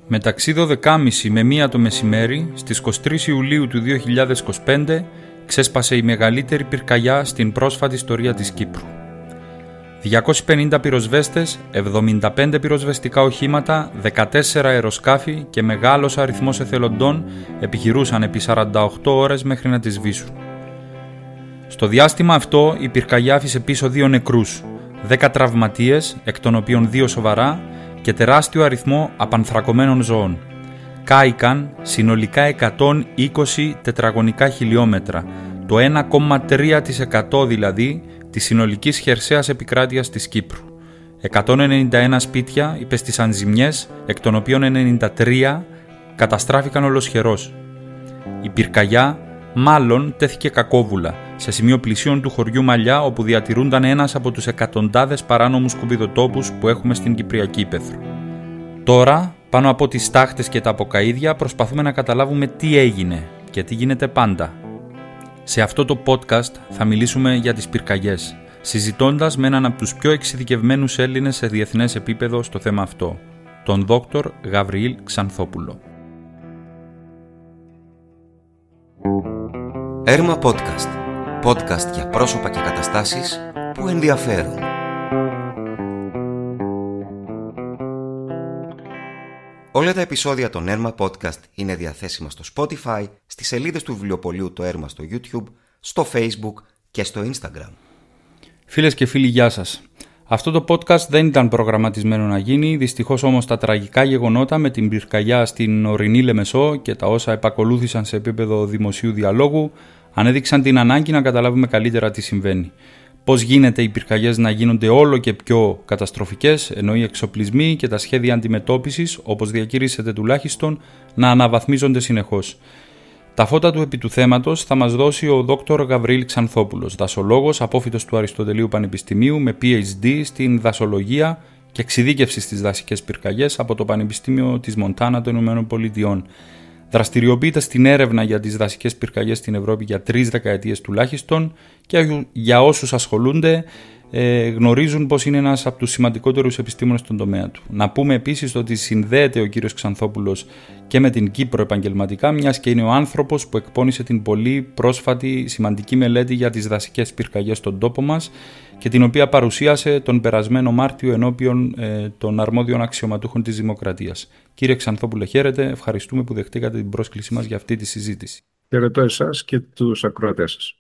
Μεταξύ 12.30 με 1 το μεσημέρι, στις 23 Ιουλίου του 2025, ξέσπασε η μεγαλύτερη πυρκαγιά στην πρόσφατη ιστορία της Κύπρου. 250 πυροσβέστες, 75 πυροσβεστικά οχήματα, 14 αεροσκάφη και μεγάλος αριθμός εθελοντών επιχειρούσαν επί 48 ώρες μέχρι να τη σβήσουν. Στο διάστημα αυτό, η πυρκαγιά άφησε πίσω 2 νεκρούς, 10 τραυματίες, εκ των οποίων 2 σοβαρά, και τεράστιο αριθμό απανθρακωμένων ζώων. Κάηκαν συνολικά 120 τετραγωνικά χιλιόμετρα, το 1,3% δηλαδή της συνολικής χερσαίας επικράτειας της Κύπρου. 191 σπίτια υπέστησαν ζημιές, εκ των οποίων 93 καταστράφηκαν ολοσχερώς. Η πυρκαγιά μάλλον τέθηκε κακόβουλα, σε σημείο πλησίων του χωριού Μαλλιά, όπου διατηρούνταν ένας από τους εκατοντάδες παράνομους σκουπιδοτόπους που έχουμε στην Κυπριακή Ύπαιθρο. Τώρα, πάνω από τις στάχτες και τα αποκαΐδια, προσπαθούμε να καταλάβουμε τι έγινε και τι γίνεται πάντα. Σε αυτό το podcast θα μιλήσουμε για τις πυρκαγιές, συζητώντας με έναν από τους πιο εξειδικευμένους Έλληνες σε διεθνές επίπεδο στο θέμα αυτό, τον Δόκτωρ Γαβριήλ Ξανθόπουλο. Έρμα Podcast. Podcast για πρόσωπα και καταστάσεις που ενδιαφέρουν. Όλα τα επεισόδια των Έρμα Podcast είναι διαθέσιμα στο Spotify, στις σελίδες του βιβλιοπωλείου το Έρμα στο YouTube, στο Facebook και στο Instagram. Φίλες και φίλοι, γεια σας. Αυτό το podcast δεν ήταν προγραμματισμένο να γίνει, δυστυχώς όμως τα τραγικά γεγονότα με την πυρκαγιά στην ορεινή Λεμεσό και τα όσα επακολούθησαν σε επίπεδο δημοσίου διαλόγου ανέδειξαν την ανάγκη να καταλάβουμε καλύτερα τι συμβαίνει. Πώς γίνεται οι πυρκαγιές να γίνονται όλο και πιο καταστροφικές, ενώ οι εξοπλισμοί και τα σχέδια αντιμετώπισης, όπως διακηρύσσεται τουλάχιστον, να αναβαθμίζονται συνεχώς. Τα φώτα του επί του θέματος θα μας δώσει ο Δόκτωρ Γαβριήλ Ξανθόπουλος, δασολόγος, απόφοιτος του Αριστοτελείου Πανεπιστημίου με PhD στην δασολογία και εξειδίκευση στις δασικές πυρκαγιές από το Πανεπιστήμιο της Μοντάνα των ΗΠΑ. Δραστηριοποιείται στην έρευνα για τις δασικές πυρκαγιές στην Ευρώπη για 3 δεκαετίες τουλάχιστον και για όσους ασχολούνται γνωρίζουν πως είναι ένας από τους σημαντικότερους επιστήμονες στον τομέα του. Να πούμε επίσης ότι συνδέεται ο κύριος Ξανθόπουλος και με την Κύπρο επαγγελματικά, μιας και είναι ο άνθρωπος που εκπώνησε την πολύ πρόσφατη σημαντική μελέτη για τις δασικές πυρκαγιές στον τόπο μας και την οποία παρουσίασε τον περασμένο Μάρτιο ενώπιον των αρμόδιων αξιωματούχων της Δημοκρατίας. Κύριε Ξανθόπουλε, χαίρετε. Ευχαριστούμε που δεχτήκατε την πρόσκλησή μας για αυτή τη συζήτηση. Χαιρετώ εσάς και τους ακροατές σας.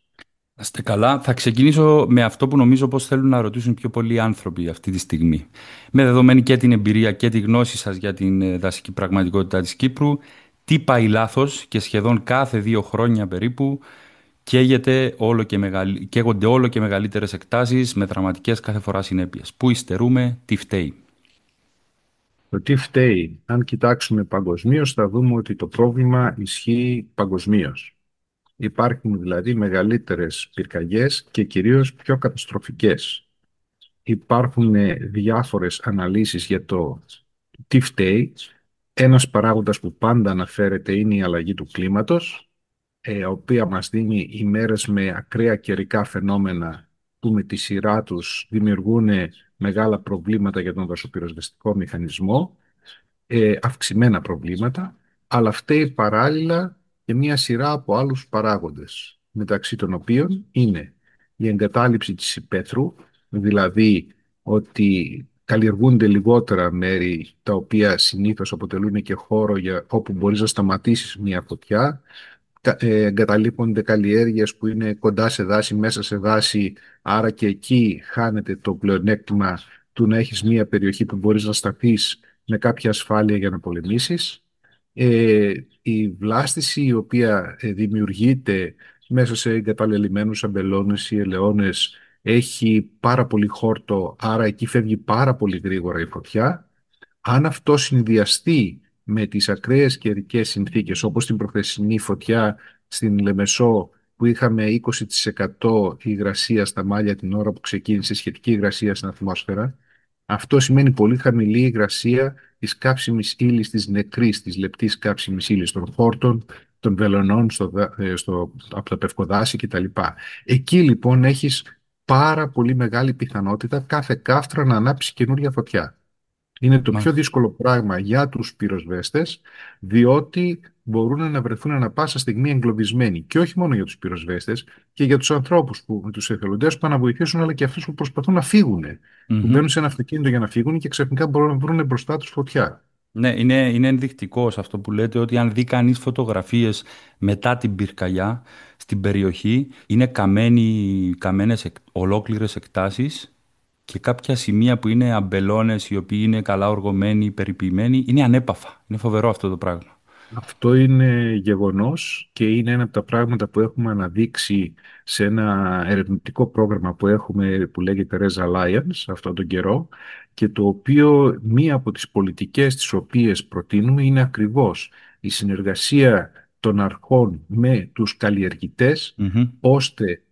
Να είστε καλά. Θα ξεκινήσω με αυτό που νομίζω πως θέλουν να ρωτήσουν πιο πολλοί άνθρωποι αυτή τη στιγμή. Με δεδομένη και την εμπειρία και τη γνώση σας για την δασική πραγματικότητα της Κύπρου, τι πάει λάθος και σχεδόν κάθε 2 χρόνια περίπου καίγονται όλο και μεγαλύτερες εκτάσεις με δραματικές κάθε φορά συνέπειες. Πού υστερούμε, τι φταίει? Το τι φταίει, αν κοιτάξουμε παγκοσμίως, θα δούμε ότι το πρόβλημα ισχύει παγκοσμίως. Υπάρχουν δηλαδή μεγαλύτερες πυρκαγιές και κυρίως πιο καταστροφικές. Υπάρχουν διάφορες αναλύσεις για το τι φταίει. Ένας παράγοντας που πάντα αναφέρεται είναι η αλλαγή του κλίματος, η οποία μας δίνει ημέρες με ακραία καιρικά φαινόμενα που με τη σειρά τους δημιουργούν μεγάλα προβλήματα για τον δασοπυροσβεστικό μηχανισμό, αυξημένα προβλήματα, αλλά φταίει παράλληλα και μια σειρά από άλλους παράγοντες, μεταξύ των οποίων είναι η εγκατάλειψη της υπαίθρου, δηλαδή ότι καλλιεργούνται λιγότερα μέρη τα οποία συνήθως αποτελούν και χώρο για όπου μπορείς να σταματήσεις μια φωτιά, εγκαταλείπονται καλλιέργειες που είναι κοντά σε δάση, μέσα σε δάση, άρα και εκεί χάνεται το πλεονέκτημα του να έχεις μια περιοχή που μπορείς να σταθείς με κάποια ασφάλεια για να πολεμήσεις. Η βλάστηση η οποία δημιουργείται μέσα σε εγκαταλελειμμένους αμπελώνες ή ελαιώνες έχει πάρα πολύ χόρτο, άρα εκεί φεύγει πάρα πολύ γρήγορα η φωτιά. Αν αυτό συνδυαστεί με τις ακραίες καιρικές συνθήκες, όπως την προχθεσινή φωτιά στην Λεμεσό, που είχαμε 20% υγρασία στα μάλια την ώρα που ξεκίνησε, σχετική υγρασία στην ατμόσφαιρα, αυτό σημαίνει πολύ χαμηλή υγρασία της κάψιμης ύλης, της νεκρής, της λεπτής κάψιμης ύλης των χόρτων, των βελονών από τα πευκοδάση κτλ. Εκεί λοιπόν έχεις πάρα πολύ μεγάλη πιθανότητα κάθε κάφτρα να ανάψει καινούργια φωτιά. Είναι το πιο Μάλιστα. δύσκολο πράγμα για τους πυροσβέστες, διότι μπορούν να βρεθούν ανα πάσα στιγμή εγκλωβισμένοι. Και όχι μόνο για τους πυροσβέστες, και για τους ανθρώπους, τους εθελοντές που πάνε να βοηθήσουν, αλλά και αυτούς που προσπαθούν να φύγουν. Που Μμμ. μπαίνουν σε ένα αυτοκίνητο για να φύγουν και ξαφνικά μπορούν να βρουν μπροστά τους φωτιά. Ναι, είναι ενδεικτικό σε αυτό που λέτε, ότι αν δει κανείς φωτογραφίες μετά την πυρκαγιά στην περιοχή, είναι καμένες ολόκληρες εκτάσεις, και κάποια σημεία που είναι αμπελώνες, οι οποίοι είναι καλά οργωμένοι, περιποιημένοι, είναι ανέπαφα. Είναι φοβερό αυτό το πράγμα. Αυτό είναι γεγονός και είναι ένα από τα πράγματα που έχουμε αναδείξει σε ένα ερευνητικό πρόγραμμα που έχουμε που λέγεται Res Alliance αυτόν τον καιρό, και το οποίο μία από τις πολιτικές τις οποίες προτείνουμε είναι ακριβώς η συνεργασία των αρχών με τους καλλιεργητές, Μμμ. ώστε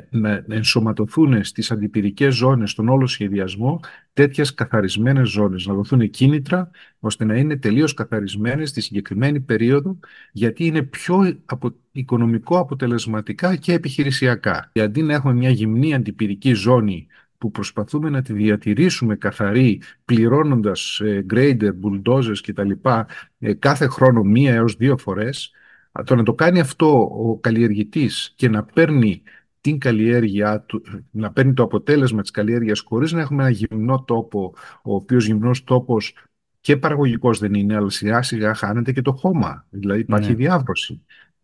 να ενσωματωθούν στις αντιπυρικές ζώνες, στον όλο σχεδιασμό, τέτοιες καθαρισμένες ζώνες, να δοθούν κίνητρα ώστε να είναι τελείως καθαρισμένες στη συγκεκριμένη περίοδο, γιατί είναι πιο οικονομικό, αποτελεσματικά και επιχειρησιακά. Και αντί να έχουμε μια γυμνή αντιπυρική ζώνη που προσπαθούμε να τη διατηρήσουμε καθαρή, πληρώνοντας grader, bulldozers κτλ. Κάθε χρόνο 1 έως 2 φορές, το να το κάνει αυτό ο καλλιεργητής και να παίρνει την καλλιέργεια του, να παίρνει το αποτέλεσμα της καλλιέργειας χωρίς να έχουμε ένα γυμνό τόπο, ο οποίος γυμνός τόπος και παραγωγικός δεν είναι, αλλά σιγά σιγά χάνεται και το χώμα. Δηλαδή υπάρχει Ναι. διάβρωση.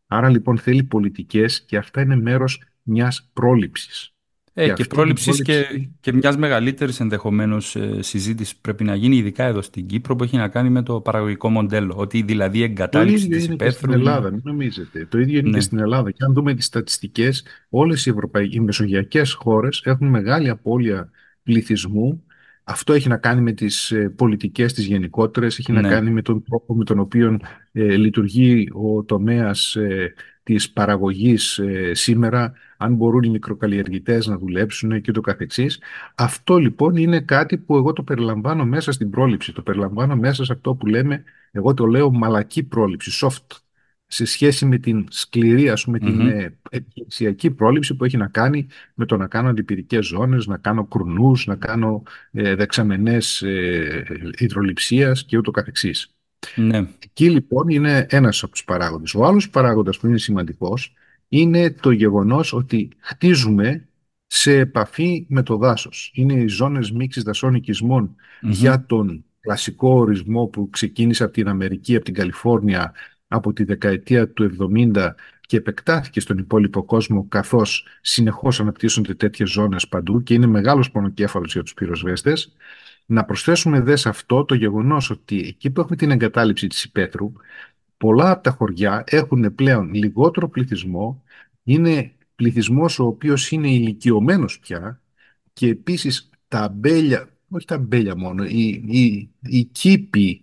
Άρα λοιπόν θέλει πολιτικές, και αυτά είναι μέρος μιας πρόληψης. Και Και αυτή η πρόληψης πρόληψη και μιας μεγαλύτερης ενδεχομένως συζήτηση πρέπει να γίνει, ειδικά εδώ στην Κύπρο, που έχει να κάνει με το παραγωγικό μοντέλο. Ότι δηλαδή η το εγκατάλειψη ίδιο της είναι και στην υπαίθρου είναι. Ελλάδα, μην νομίζετε. Το ίδιο είναι και Ναι, στην Ελλάδα. Και αν δούμε τις στατιστικές, όλες οι μεσογειακές χώρες έχουν μεγάλη απώλεια πληθυσμού. Αυτό έχει να κάνει με τις πολιτικές τις γενικότερες, έχει να ναι, κάνει με τον τρόπο με τον οποίο λειτουργεί ο τομέας της παραγωγής σήμερα, αν μπορούν οι μικροκαλλιεργητές να δουλέψουν και το καθεξής. Αυτό λοιπόν είναι κάτι που εγώ το περιλαμβάνω μέσα στην πρόληψη, το περιλαμβάνω μέσα σε αυτό που λέμε, εγώ το λέω μαλακή πρόληψη, soft, σε σχέση με την σκληρή, ας πούμε, την μμμ, επιχειρησιακή πρόληψη που έχει να κάνει με το να κάνω αντιπυρικές ζώνες, να κάνω κουρνούς, να κάνω δεξαμενές υδρολειψίας και ούτω καθεξής. ναι, Εκεί λοιπόν είναι ένας από τους παράγοντες. Ο άλλος παράγοντας που είναι σημαντικός είναι το γεγονός ότι χτίζουμε σε επαφή με το δάσος. Είναι οι ζώνες μίξης δασών οικισμών μμμ, για τον κλασικό ορισμό που ξεκίνησε από την Αμερική, από την Καλιφόρνια, από τη δεκαετία του 70 και επεκτάθηκε στον υπόλοιπο κόσμο, καθώς συνεχώς αναπτύσσονται τέτοιες ζώνες παντού και είναι μεγάλος πονοκέφαλος για τους πυροσβέστες. Να προσθέσουμε δε σε αυτό το γεγονός ότι εκεί που έχουμε την εγκατάλειψη της υπαίθρου, πολλά από τα χωριά έχουν πλέον λιγότερο πληθυσμό, είναι πληθυσμός ο οποίος είναι ηλικιωμένος πια, και επίσης τα αμπέλια, όχι τα αμπέλια μόνο, οι κήποι,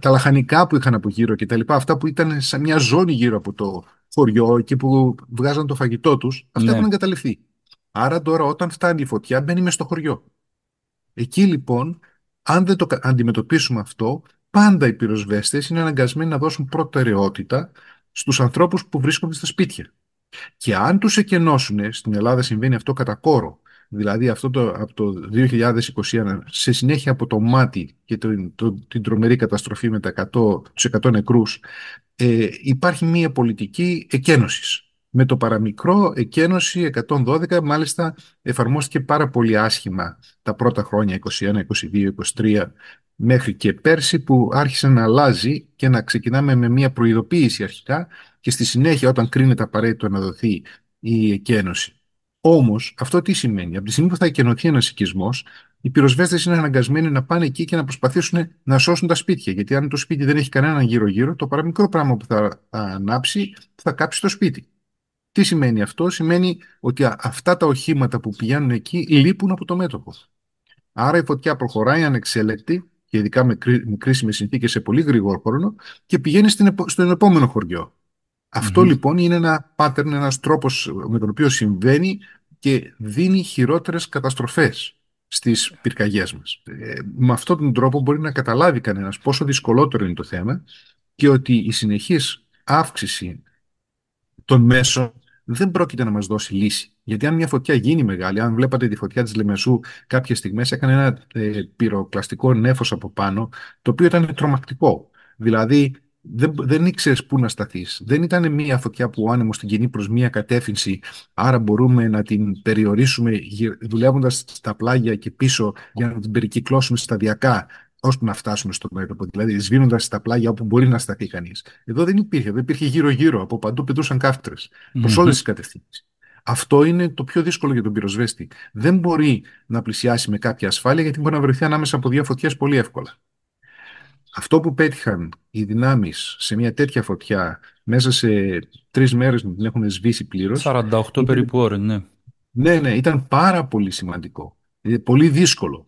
τα λαχανικά που είχαν από γύρω και τα λοιπά, αυτά που ήταν σε μια ζώνη γύρω από το χωριό, εκεί που βγάζαν το φαγητό τους, αυτά έχουν ναι, εγκαταλειφθεί. Άρα τώρα όταν φτάνει η φωτιά μπαίνει μες στο χωριό. Εκεί λοιπόν, αν δεν το αντιμετωπίσουμε αυτό, πάντα οι πυροσβέστες είναι αναγκασμένοι να δώσουν προτεραιότητα στους ανθρώπους που βρίσκονται στα σπίτια. Και αν τους εκενώσουν, στην Ελλάδα συμβαίνει αυτό κατά κόρο, δηλαδή από το 2021, σε συνέχεια από το μάτι και την τρομερή καταστροφή με τους 100 νεκρούς, υπάρχει μια πολιτική εκένωσης. Με το παραμικρό εκένωση 112 μάλιστα εφαρμόστηκε πάρα πολύ άσχημα τα πρώτα χρόνια, 21, 22, 23, μέχρι και πέρσι που άρχισε να αλλάζει και να ξεκινάμε με μια προειδοποίηση αρχικά και στη συνέχεια όταν κρίνεται απαραίτητο να δοθεί η εκένωση. Όμως αυτό τι σημαίνει? Από τη στιγμή που θα εκενωθεί ένας οικισμός, οι πυροσβέστες είναι αναγκασμένοι να πάνε εκεί και να προσπαθήσουν να σώσουν τα σπίτια. Γιατί αν το σπίτι δεν έχει κανέναν γύρω-γύρω, το παραμικρό πράγμα που θα ανάψει θα κάψει το σπίτι. Τι σημαίνει αυτό? Σημαίνει ότι αυτά τα οχήματα που πηγαίνουν εκεί λείπουν από το μέτωπο. Άρα η φωτιά προχωράει ανεξέλεκτη, και ειδικά με κρίσιμες συνθήκες σε πολύ γρήγορο χρόνο, και πηγαίνει στον επόμενο χωριό. Αυτό μμμ, λοιπόν είναι ένα pattern, ένας τρόπος με τον οποίο συμβαίνει και δίνει χειρότερες καταστροφές στις πυρκαγιές μας. Με αυτόν τον τρόπο μπορεί να καταλάβει κανένας πόσο δυσκολότερο είναι το θέμα και ότι η συνεχής αύξηση των μέσων δεν πρόκειται να μας δώσει λύση. Γιατί αν μια φωτιά γίνει μεγάλη, αν βλέπατε τη φωτιά της Λεμεσού κάποιες στιγμές, έκανε ένα πυροκλαστικό νέφος από πάνω, το οποίο ήταν τρομακτικό. Δηλαδή, δεν ήξερες πού να σταθείς. Δεν ήταν μια φωτιά που ο άνεμος την κινεί προς μια κατεύθυνση, άρα μπορούμε να την περιορίσουμε δουλεύοντας στα πλάγια και πίσω για να την περικυκλώσουμε σταδιακά ώστε να φτάσουμε στο μέτωπο. Δηλαδή, σβήνοντας τα πλάγια όπου μπορεί να σταθεί κανείς. Εδώ δεν υπήρχε. Δεν υπήρχε γύρω-γύρω. Από παντού πετούσαν κάφτρες προς όλες τις κατευθύνσεις. Αυτό είναι το πιο δύσκολο για τον πυροσβέστη. Δεν μπορεί να πλησιάσει με κάποια ασφάλεια γιατί μπορεί να βρεθεί ανάμεσα από δύο φωτιές πολύ εύκολα. Αυτό που πέτυχαν οι δυνάμεις σε μια τέτοια φωτιά μέσα σε 3 μέρες να την έχουν σβήσει πλήρως. 48 περίπου ώρες, ναι. Ναι, ναι, ήταν πάρα πολύ σημαντικό. Πολύ δύσκολο.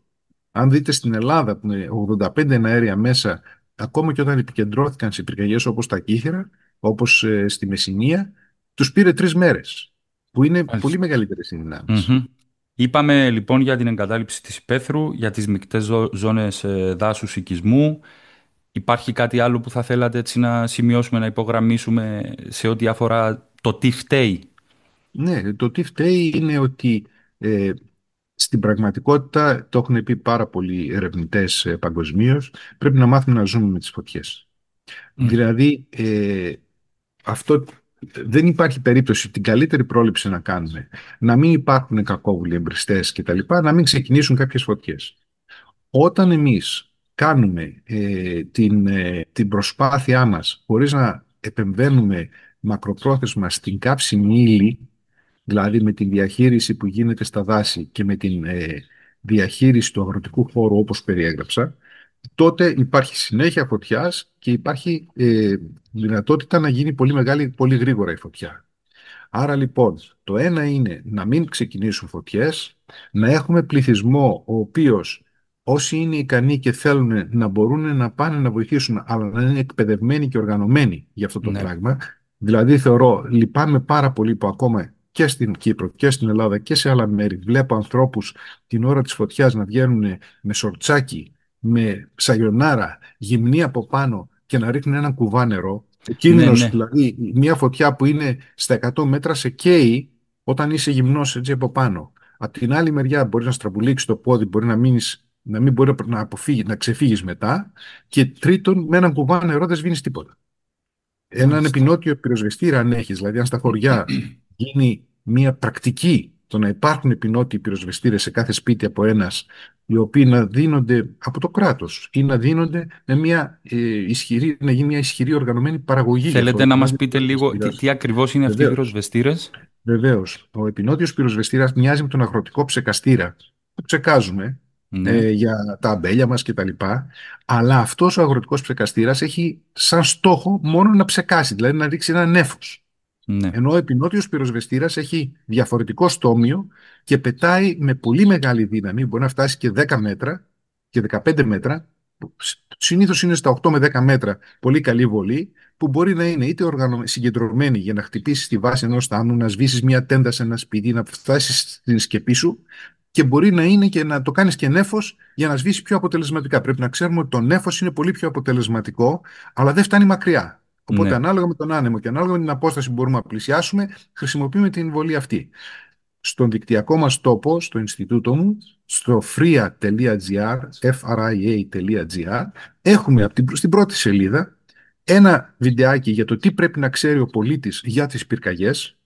Αν δείτε στην Ελλάδα που είναι 85 αέρια μέσα, ακόμα και όταν επικεντρώθηκαν σε πυρκαγιές όπως τα Κύθυρα, όπως στη Μεσσηνία, τους πήρε 3 μέρες, που είναι πολύ μεγαλύτερες οι δυνάμεις. Mm-hmm. Είπαμε λοιπόν για την εγκατάλειψη της υπαίθρου, για τις μικτές ζώνες δάσους οικισμού. Υπάρχει κάτι άλλο που θα θέλατε έτσι να σημειώσουμε, να υπογραμμίσουμε σε ό,τι αφορά το τι φταίει? Ναι, το τι φταίει είναι ότι στην πραγματικότητα, το έχουν πει πάρα πολλοί ερευνητές παγκοσμίως, πρέπει να μάθουμε να ζούμε με τις φωτιές. Δηλαδή, αυτό δεν υπάρχει περίπτωση την καλύτερη πρόληψη να κάνουμε, να μην υπάρχουν κακόβουλοι εμπριστές και τα λοιπά, να μην ξεκινήσουν κάποιες φωτιές. Όταν εμείς κάνουμε την προσπάθειά μας χωρίς να επεμβαίνουμε μακροπρόθεσμα στην κάψιμη ύλη, δηλαδή με τη διαχείριση που γίνεται στα δάση και με την διαχείριση του αγροτικού χώρου όπως περιέγραψα, τότε υπάρχει συνέχεια φωτιάς και υπάρχει δυνατότητα να γίνει πολύ μεγάλη, πολύ γρήγορα η φωτιά. Άρα λοιπόν, το ένα είναι να μην ξεκινήσουν φωτιές, να έχουμε πληθυσμό ο οποίος όσοι είναι ικανοί και θέλουν να μπορούν να πάνε να βοηθήσουν, αλλά να είναι εκπαιδευμένοι και οργανωμένοι για αυτό το πράγμα. Δηλαδή θεωρώ, λυπάμαι πάρα πολύ που ακόμα και στην Κύπρο και στην Ελλάδα και σε άλλα μέρη βλέπω ανθρώπους την ώρα της φωτιάς να βγαίνουν με σορτσάκι, με σαγιονάρα, γυμνή από πάνω και να ρίχνουν ένα κουβά νερό. Κίνδυνος, δηλαδή, μια φωτιά που είναι στα 100 μέτρα σε καίει όταν είσαι γυμνός έτσι από πάνω. Απ' την άλλη μεριά μπορεί να στραβουλήξει το πόδι, μπορεί να μην μπορεί να ξεφύγεις μετά. Και τρίτον, με έναν κουβά νερό δεν σβήνεις τίποτα. Έναν επεινότιο πυροσβεστήρα αν έχεις, δηλαδή αν στα χωριά γίνει μια πρακτική το να υπάρχουν επεινότιοι πυροσβεστήρες σε κάθε σπίτι από ένας, οι οποίοι να δίνονται από το κράτος ή να δίνονται με να γίνει μια ισχυρή οργανωμένη παραγωγή. Θέλετε να μας πείτε λίγο τι ακριβώς είναι αυτοί οι πυροσβεστήρες? Βεβαίως. Ο επεινότιος πυροσβεστήρας μοιάζει με τον αγροτικό ψεκαστήρα που ψεκάζουμε για τα αμπέλια μας κτλ. Αλλά αυτός ο αγροτικός ψεκαστήρας έχει σαν στόχο μόνο να ψεκάσει, δηλαδή να ρίξει ένα νέφος. Ενώ ο επεινότιος πυροσβεστήρας έχει διαφορετικό στόμιο και πετάει με πολύ μεγάλη δύναμη, μπορεί να φτάσει και 10 μέτρα και 15 μέτρα, συνήθως είναι στα 8 με 10 μέτρα, πολύ καλή βολή, που μπορεί να είναι είτε συγκεντρωμένη για να χτυπήσει τη βάση ενός θάμνου, να σβήσεις μια τέντα σε ένα σπίτι, να φτάσεις στην σκεπή σου, και μπορεί να είναι και να το κάνεις και νέφος για να σβήσει πιο αποτελεσματικά. Πρέπει να ξέρουμε ότι το νέφος είναι πολύ πιο αποτελεσματικό, αλλά δεν φτάνει μακριά. Οπότε ανάλογα με τον άνεμο και ανάλογα με την απόσταση που μπορούμε να πλησιάσουμε, χρησιμοποιούμε την βολή αυτή. Στον δικτυακό μας τόπο, στο Ινστιτούτο μου, στο fria.gr, fria.gr, έχουμε στην πρώτη σελίδα ένα βιντεάκι για το τι πρέπει να ξέρει ο πολίτης για τις πυρκαγιές.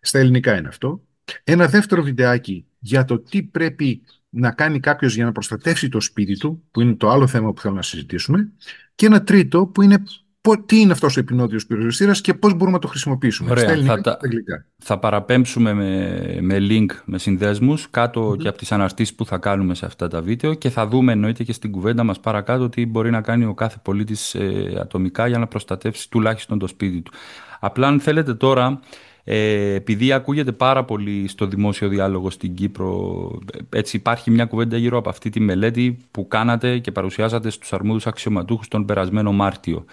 Στα ελληνικά είναι αυτό. Ένα δεύτερο βιντεάκι για το τι πρέπει να κάνει κάποιος για να προστατεύσει το σπίτι του, που είναι το άλλο θέμα που θέλω να συζητήσουμε. Και ένα τρίτο που είναι τι είναι αυτός ο επεινότιος πυροσβεστήρας και πώς μπορούμε να το χρησιμοποιήσουμε. Ωραία, στα ελληνικά και στα αγγλικά. Θα παραπέμψουμε με link, με συνδέσμους κάτω και από τις αναρτήσεις που θα κάνουμε σε αυτά τα βίντεο και θα δούμε εννοείται και στην κουβέντα μας παρακάτω τι μπορεί να κάνει ο κάθε πολίτης ατομικά για να προστατεύσει τουλάχιστον το σπίτι του. Απλά αν θέλετε τώρα, επειδή ακούγεται πάρα πολύ στο δημόσιο διάλογο στην Κύπρο, έτσι υπάρχει μια κουβέντα γύρω από αυτή τη μελέτη που κάνατε και παρουσιάσατε στους αρμόδιους αξιωματούχους τον περασμένο Μάρτιο.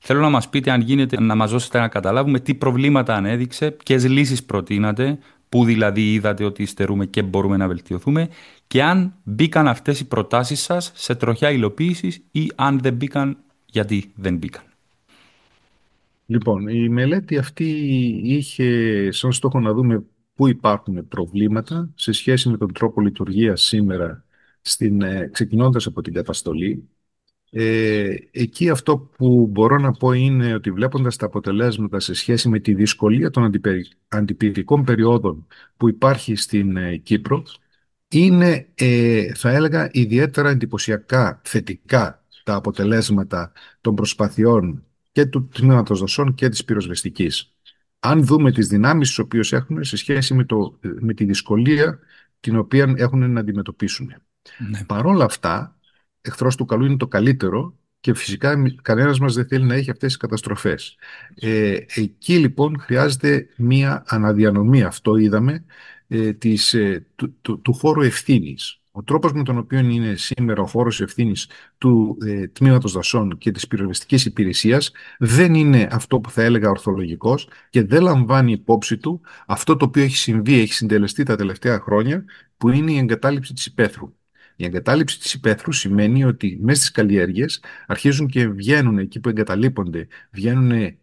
Θέλω να μας πείτε, αν γίνεται, να μας δώσετε να καταλάβουμε τι προβλήματα ανέδειξε, ποιες λύσεις προτείνατε, πού δηλαδή είδατε ότι υστερούμε και μπορούμε να βελτιωθούμε, και αν μπήκαν αυτές οι προτάσεις σας σε τροχιά υλοποίησης ή αν δεν μπήκαν, γιατί δεν μπήκαν. Λοιπόν, η μελέτη αυτή είχε σαν στόχο να δούμε πού υπάρχουν προβλήματα σε σχέση με τον τρόπο λειτουργίας σήμερα, ξεκινώντας από την καταστολή. Εκεί αυτό που μπορώ να πω είναι ότι βλέποντας τα αποτελέσματα σε σχέση με τη δυσκολία των αντιπυρικών περιόδων που υπάρχει στην Κύπρο, είναι, θα έλεγα, ιδιαίτερα εντυπωσιακά θετικά τα αποτελέσματα των προσπαθειών και του τμήματος δοσών και της πυροσβεστικής. Αν δούμε τις δυνάμεις τις οποίες έχουν σε σχέση με τη δυσκολία την οποία έχουν να αντιμετωπίσουν. Ναι. Παρόλα αυτά, εχθρός του καλού είναι το καλύτερο και φυσικά κανένας μας δεν θέλει να έχει αυτές τις καταστροφές. Εκεί λοιπόν χρειάζεται μία αναδιανομή, αυτό είδαμε, του χώρου ευθύνης. Ο τρόπος με τον οποίο είναι σήμερα ο χώρος ευθύνης του Τμήματος Δασών και της πυροσβεστικής υπηρεσίας δεν είναι αυτό που θα έλεγα ορθολογικός και δεν λαμβάνει υπόψη του αυτό το οποίο έχει συμβεί, έχει συντελεστεί τα τελευταία χρόνια, που είναι η εγκατάλειψη της υπαίθρου. Η εγκατάλειψη της υπαίθρου σημαίνει ότι μέσα στις καλλιέργειες αρχίζουν και βγαίνουν εκεί που εγκαταλείπονται. Βγαίνει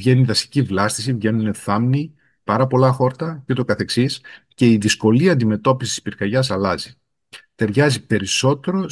η δασική βλάστηση, βγαίνουν θάμνοι, πάρα πολλά χόρτα και το καθεξής, και η δυσκολία αντιμετώπισης της πυρκαγιάς αλλάζει. Ταιριάζει περισσότερο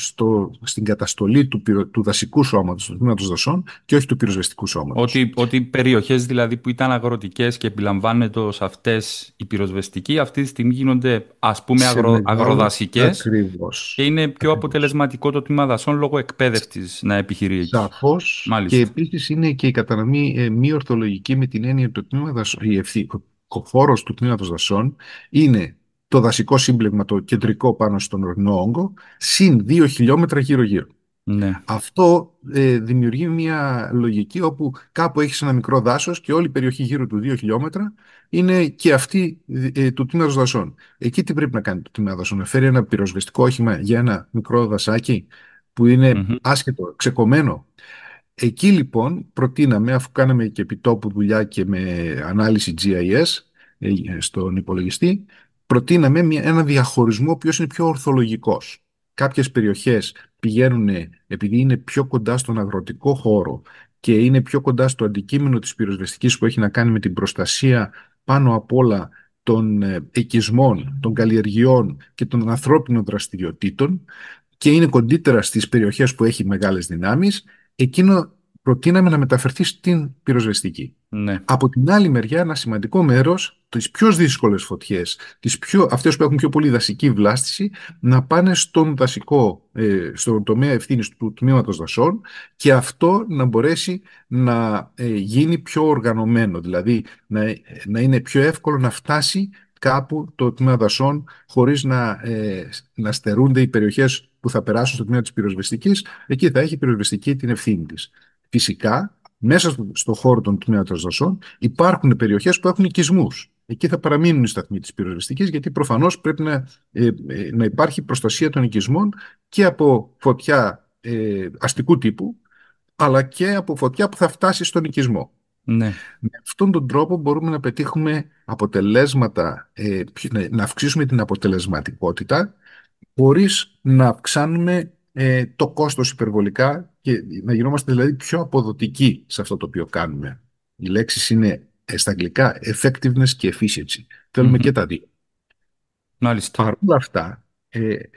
στην καταστολή του δασικού σώματος, του τμήματος δασών, και όχι του πυροσβεστικού σώματος. Ότι περιοχές δηλαδή που ήταν αγροτικές και επιλαμβάνεται ως αυτές οι πυροσβεστικοί, αυτή τη στιγμή γίνονται ας πούμε Σε μεγάλο, αγροδασικές και ακριβώς. είναι πιο αποτελεσματικό το τμήμα δασών λόγω εκπαίδευσης να επιχειρεί εκεί. Σαφώς, και Μάλιστα. επίσης είναι και η κατανομή μη ορθολογική, με την έννοια ότι ο χώρος του τμήματος δασών είναι το δασικό σύμπλεγμα, το κεντρικό πάνω στον ορεινό όγκο, συν 2 χιλιόμετρα γύρω-γύρω. Ναι. Αυτό δημιουργεί μια λογική όπου κάπου έχεις ένα μικρό δάσος και όλη η περιοχή γύρω του 2 χιλιόμετρα είναι και αυτή του τμήματος δασών. Εκεί τι πρέπει να κάνει το τμήμα δασών? Να φέρει ένα πυροσβεστικό όχημα για ένα μικρό δασάκι που είναι Μμμ. άσχετο, ξεκομμένο? Εκεί λοιπόν προτείναμε, αφού κάναμε και επιτόπου δουλειά και με ανάλυση GIS στον υπολογιστή, προτείναμε ένα διαχωρισμό ο οποίος είναι πιο ορθολογικός. Κάποιες περιοχές πηγαίνουν, επειδή είναι πιο κοντά στον αγροτικό χώρο και είναι πιο κοντά στο αντικείμενο της πυροσβεστικής που έχει να κάνει με την προστασία πάνω απ' όλα των οικισμών, των καλλιεργειών και των ανθρώπινων δραστηριοτήτων, και είναι κοντύτερα στις περιοχές που έχει μεγάλες δυνάμεις, εκείνο προτείναμε να μεταφερθεί στην πυροσβεστική. Ναι. Από την άλλη μεριά, ένα σημαντικό μέρος, τις πιο δύσκολες φωτιές, αυτές που έχουν πιο πολύ δασική βλάστηση, να πάνε στον τομέα ευθύνης του τμήματος δασών, και αυτό να μπορέσει να γίνει πιο οργανωμένο, δηλαδή να είναι πιο εύκολο να φτάσει κάπου το τμήμα δασών χωρίς να στερούνται οι περιοχές που θα περάσουν στο τμήμα της πυροσβεστικής. Εκεί θα έχει η πυροσβεστική την ευθύνη της. Φυσικά, μέσα στο χώρο των τμήματος δασών υπάρχουν περιοχές που έχουν οικισμούς. Εκεί θα παραμείνουν οι σταθμοί της πυροσβεστικής, γιατί προφανώς πρέπει να υπάρχει προστασία των οικισμών και από φωτιά αστικού τύπου, αλλά και από φωτιά που θα φτάσει στον οικισμό. Ναι. Με αυτόν τον τρόπο μπορούμε να πετύχουμε αποτελέσματα, να αυξήσουμε την αποτελεσματικότητα, χωρίς να αυξάνουμε το κόστος υπερβολικά, και να γινόμαστε δηλαδή πιο αποδοτικοί σε αυτό το οποίο κάνουμε. Οι λέξεις είναι στα αγγλικά effectiveness και efficiency. Θέλουμε Μμμ. και τα δύο. Μάλιστα. Παρ' όλα αυτά,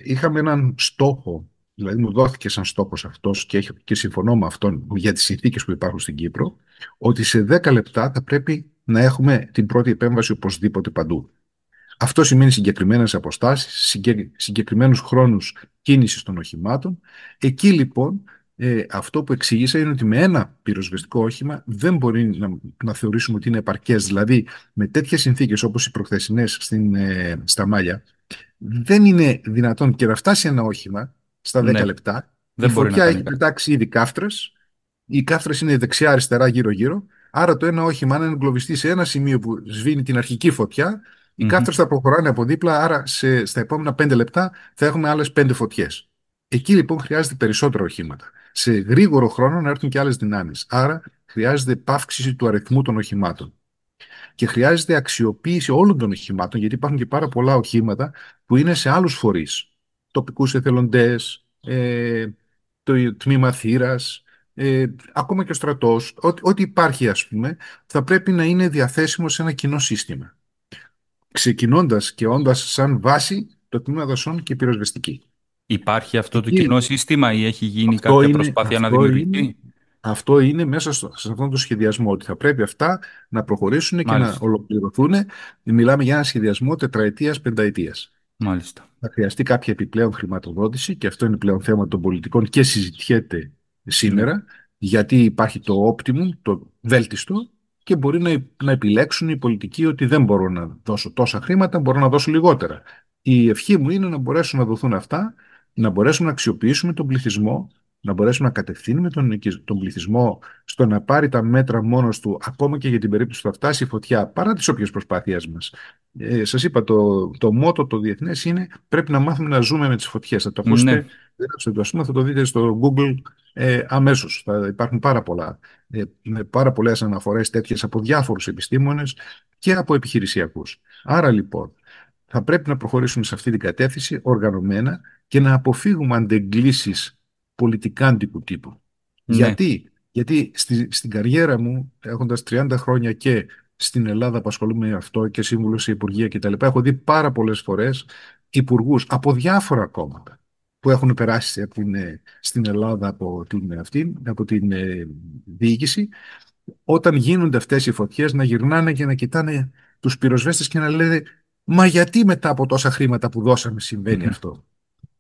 είχαμε έναν στόχο, δηλαδή μου δόθηκε σαν στόχος αυτός, και συμφωνώ με αυτόν για τις συνθήκες που υπάρχουν στην Κύπρο, ότι σε 10 λεπτά θα πρέπει να έχουμε την πρώτη επέμβαση οπωσδήποτε παντού. Αυτό σημαίνει συγκεκριμένες αποστάσεις, συγκεκριμένους χρόνους κίνησης των οχημάτων. Εκεί λοιπόν αυτό που εξήγησα είναι ότι με ένα πυροσβεστικό όχημα δεν μπορεί να θεωρήσουμε ότι είναι επαρκές. Δηλαδή με τέτοιες συνθήκες όπως οι προχθεσινές στα Μάλια, δεν είναι δυνατόν και να φτάσει ένα όχημα στα 10 Ναι. λεπτά. Η Δεν μπορεί να φωτιά κάνει έχει κάτι. πετάξει ήδη κάφτρες. Οι κάφτρες είναι δεξιά-αριστερά, γύρω-γύρω. Άρα το ένα όχημα, αν εγκλωβιστεί σε ένα σημείο που σβήνει την αρχική φωτιά, οι Μμμ. κάφτρες θα προχωράνε από δίπλα. Άρα στα επόμενα 5 λεπτά θα έχουμε άλλες 5 φωτιές. Εκεί λοιπόν χρειάζεται περισσότερα οχήματα. Σε γρήγορο χρόνο να έρθουν και άλλες δυνάμεις. Άρα χρειάζεται επαύξηση του αριθμού των οχημάτων. Και χρειάζεται αξιοποίηση όλων των οχημάτων, γιατί υπάρχουν και πάρα πολλά οχήματα που είναι σε άλλους φορείς. Τοπικούς εθελοντές, το τμήμα θύρας, ακόμα και ο στρατός, ό,τι υπάρχει ας πούμε, θα πρέπει να είναι διαθέσιμο σε ένα κοινό σύστημα. Ξεκινώντας και όντας σαν βάση το τμήμα δασών και πυροσβεστική. Υπάρχει αυτό το κοινό Εκεί, σύστημα ή έχει γίνει αυτό κάποια είναι, προσπάθεια να αυτό είναι, δημιουργηθεί? αυτό είναι μέσα σε αυτόν τον σχεδιασμό, ότι θα πρέπει αυτά να προχωρήσουν και να Μάλιστα. ολοκληρωθούν. Μιλάμε για ένα σχεδιασμό τετραετίας, πενταετίας. Μάλιστα. Θα χρειαστεί κάποια επιπλέον χρηματοδότηση και αυτό είναι πλέον θέμα των πολιτικών και συζητιέται Ναι. σήμερα, γιατί υπάρχει το optimum, το βέλτιστο, και μπορεί να επιλέξουν οι πολιτικοί ότι δεν μπορώ να δώσω τόσα χρήματα, μπορώ να δώσω λιγότερα. Η ευχή μου είναι να μπορέσουν να δοθούν αυτά, να μπορέσουμε να αξιοποιήσουμε τον πληθυσμό, να μπορέσουμε να κατευθύνουμε τον πληθυσμό στο να πάρει τα μέτρα μόνος του, ακόμα και για την περίπτωση που θα φτάσει η φωτιά, παρά τις όποιες προσπάθειές μας. Σας είπα, το μότο το διεθνές είναι πρέπει να μάθουμε να ζούμε με τις φωτιές. Θα το Ναι. ακούσετε, γράψτε το, ας πούμε, θα το δείτε στο Google αμέσως. Θα υπάρχουν με πάρα πολλές αναφορές τέτοιες από διάφορους επιστήμονες και από επιχειρησιακούς. Άρα λοιπόν, θα πρέπει να προχωρήσουμε σε αυτή την κατεύθυνση οργανωμένα και να αποφύγουμε αντεγκλήσεις πολιτικάντικου τύπου. Ναι. Γιατί στην καριέρα μου, έχοντας 30 χρόνια και στην Ελλάδα που ασχολούμαι με αυτό και σύμβουλο σε υπουργεία κτλ., έχω δει πάρα πολλές φορές υπουργούς από διάφορα κόμματα που έχουν περάσει στην Ελλάδα από την διοίκηση, όταν γίνονται αυτές οι φωτιές να γυρνάνε και να κοιτάνε τους πυροσβέστες και να λένε «Μα γιατί μετά από τόσα χρήματα που δώσαμε συμβαίνει Μμμ. αυτό?»